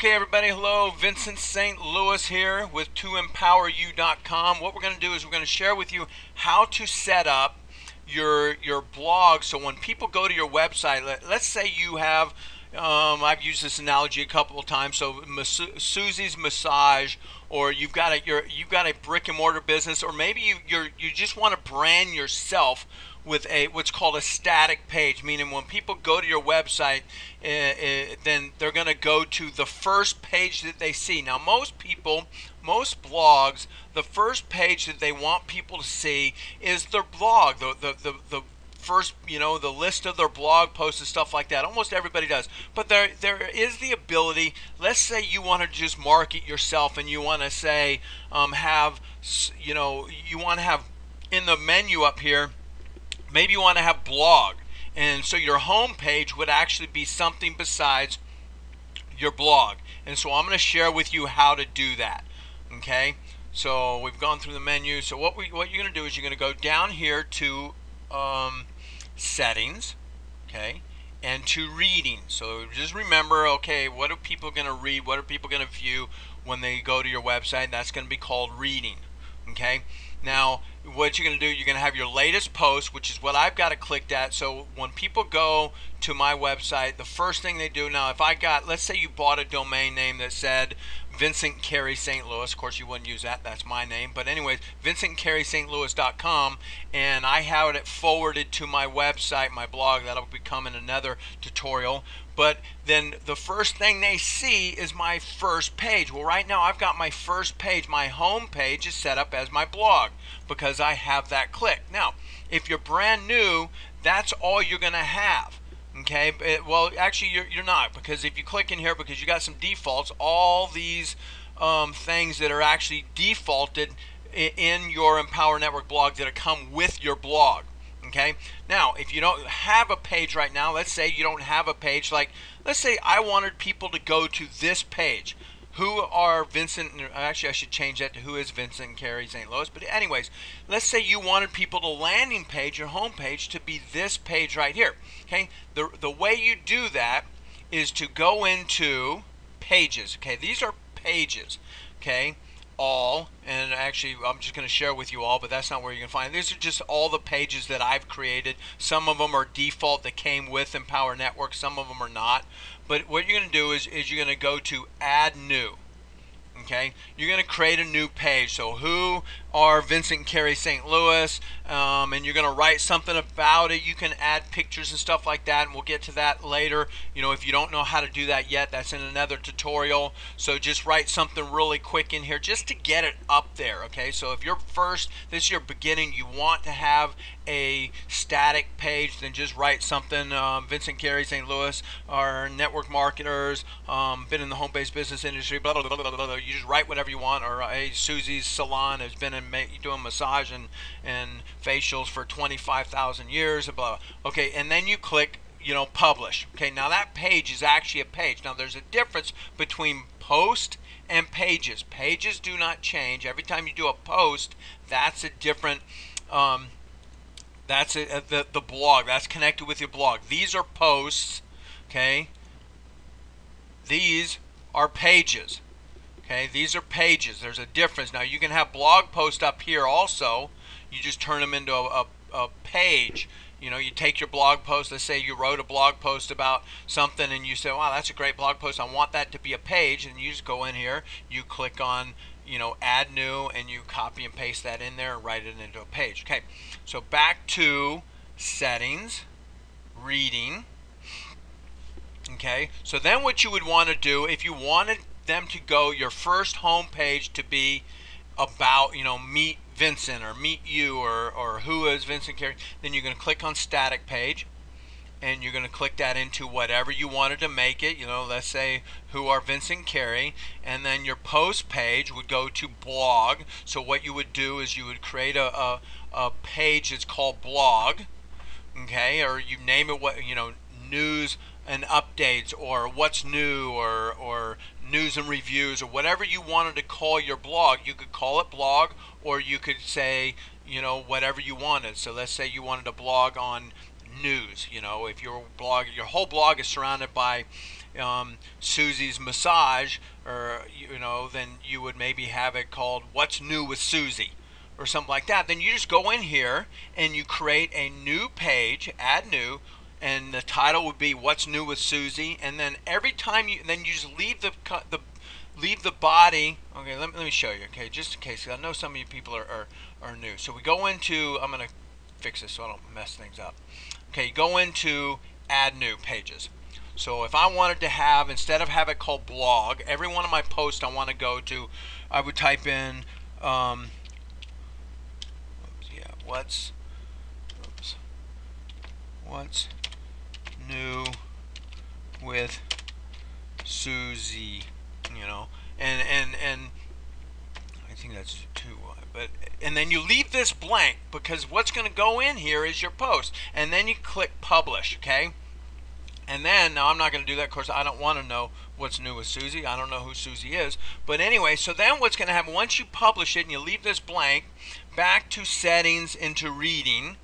Okay, everybody, hello. Vincent St. Louis here with toempoweryou.com. What we're going to do is we're going to share with you how to set up your blog. So when people go to your website, let's say you have, I've used this analogy a couple of times. So Susie's Massage, or you've got a brick and mortar business, or maybe you just want to brand yourself with a what's called a static page, meaning when people go to your website, then they're going to go to the first page that they see. Now, most people, most blogs, the first page that they want people to see is their blog, the first, the list of their blog posts and stuff like that. Almost everybody does. But there is the ability, let's say you want to just market yourself and you want to say, you want to have in the menu up here, maybe you want to have blog. And so your home page would actually be something besides your blog. And so I'm going to share with you how to do that. Okay? So we've gone through the menu. So what you're going to do is you're going to go down here to settings, okay, and to reading. So just remember, okay, what are people going to read? What are people going to view when they go to your website? That's going to be called reading. Okay? Now, what you're going to do, you're going to have your latest post, which is what I've got it clicked at. So when people go to my website, the first thing they do now, if I got, let's say you bought a domain name that said Vincent Carey St. Louis. Of course, you wouldn't use that. That's my name. But anyways, VincentCareySt.Louis.com, and I have it forwarded to my website, my blog. That'll become in another tutorial. But then the first thing they see is my first page. Well, right now I've got my first page. My home page is set up as my blog because I have that clicked. Now, if you're brand new, that's all you're going to have. Okay, well, actually, you're not, because if you click in here, because you got some defaults, all these things that are actually defaulted in your Empower Network blog that come with your blog. Okay, now if you don't have a page right now, let's say you don't have a page, like let's say I wanted people to go to this page. Who are Vincent, actually I should change that to who is Vincent Carey St. Louis, but anyways, let's say you wanted people to landing page, your home page, to be this page right here. Okay, the way you do that is to go into pages. Okay, these are pages. Okay, all, and actually I'm just going to share with you all, but that's not where you can find it. These are just all the pages that I've created. Some of them are default that came with Empower Network, some of them are not. But what you're going to do is you're going to go to add new. Okay, you're going to create a new page. So who are Vincent Carey St. Louis, and you're going to write something about it. You can add pictures and stuff like that, and we'll get to that later. If you don't know how to do that yet, that's in another tutorial. So just write something really quick in here just to get it up there. Okay, so if you're this is your beginning, you want to have a static page, then just write something. Vincent Carey St. Louis, our network marketers, been in the home-based business industry, blah, blah, blah, blah, blah. You just write whatever you want. Or Susie's Salon has been doing massage and facials for 25,000 years, blah. Okay, and then you click, publish. Okay, now that page is actually a page. Now there's a difference between post and pages. Pages do not change. Every time you do a post, that's a different, that's the blog. That's connected with your blog. These are posts, okay? These are pages. Okay, these are pages. There's a difference. Now you can have blog posts up here also. You just turn them into a page. You take your blog post. Let's say you wrote a blog post about something and you say, wow, that's a great blog post. I want that to be a page. And you just go in here, you click on, add new, and you copy and paste that in there and write it into a page. Okay, so back to settings, reading. Okay, so then what you would want to do, if you wanted them to go, your first home page to be about, meet Vincent or meet you or who is Vincent Carey, then you're going to click on static page and you're going to click that into whatever you wanted to make it. Let's say who are Vincent Carey, and then your post page would go to blog. So what you would do is you would create a page that's called blog, okay, or you name it what, news and updates, or what's new, or news and reviews, or whatever you wanted to call your blog. You could call it blog, or you could say, whatever you wanted. So let's say you wanted to blog on news. If your whole blog is surrounded by Susie's Massage, or then you would maybe have it called What's New with Susie, or something like that. Then you just go in here and you create a new page, add new, and the title would be What's New with Susie. And then every time you just leave the body. Okay, let me show you. Okay, just in case, 'cause I know some of you people are new. So we go into, I'm gonna fix this so I don't mess things up. Okay, go into add new pages. So if I wanted to have, instead of have it called blog, every one of my posts I want to go to, I would type in, yeah, what's new with Susie, and I think that's too wide, but and then you leave this blank because what's going to go in here is your post, and then you click publish, okay? And then, now I'm not going to do that, of course I don't want to know what's new with Susie. I don't know who Susie is. But anyway, so then what's going to happen, once you publish it and you leave this blank, back to settings, into reading,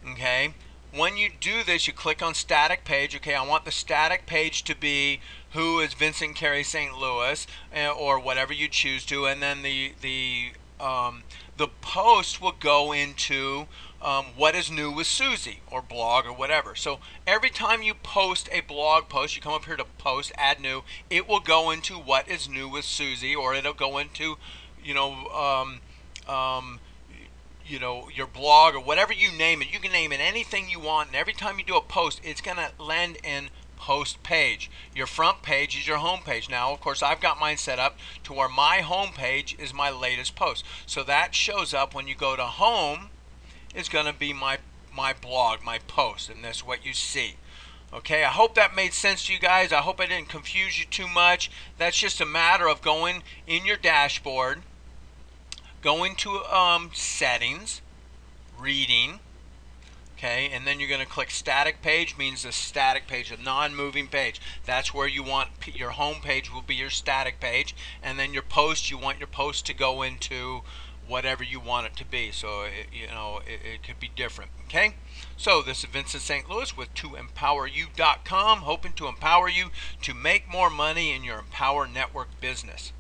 okay? When you do this, you click on static page. Okay, I want the static page to be who is Vincent Carey St. Louis, or whatever you choose to, and then the post will go into what is new with Susie, or blog, or whatever. So every time you post a blog post, you come up here to post, add new, it will go into what is new with Susie, or it'll go into your blog, or whatever you name it. You can name it anything you want, and every time you do a post, it's going to land in post page. Your front page is your home page. Now, of course, I've got mine set up to where my home page is my latest post. So that shows up when you go to home. It's going to be my blog, my post, and that's what you see. Okay, I hope that made sense to you guys. I hope I didn't confuse you too much. That's just a matter of going in your dashboard, going to settings, reading, okay, and then you're going to click static page. Means a static page, a non-moving page. That's where you want your home page will be your static page, and then your post, you want your post to go into whatever you want it to be. So it could be different. Okay, so this is Vincent St. Louis with toempoweryou.com, hoping to empower you to make more money in your Empower Network business.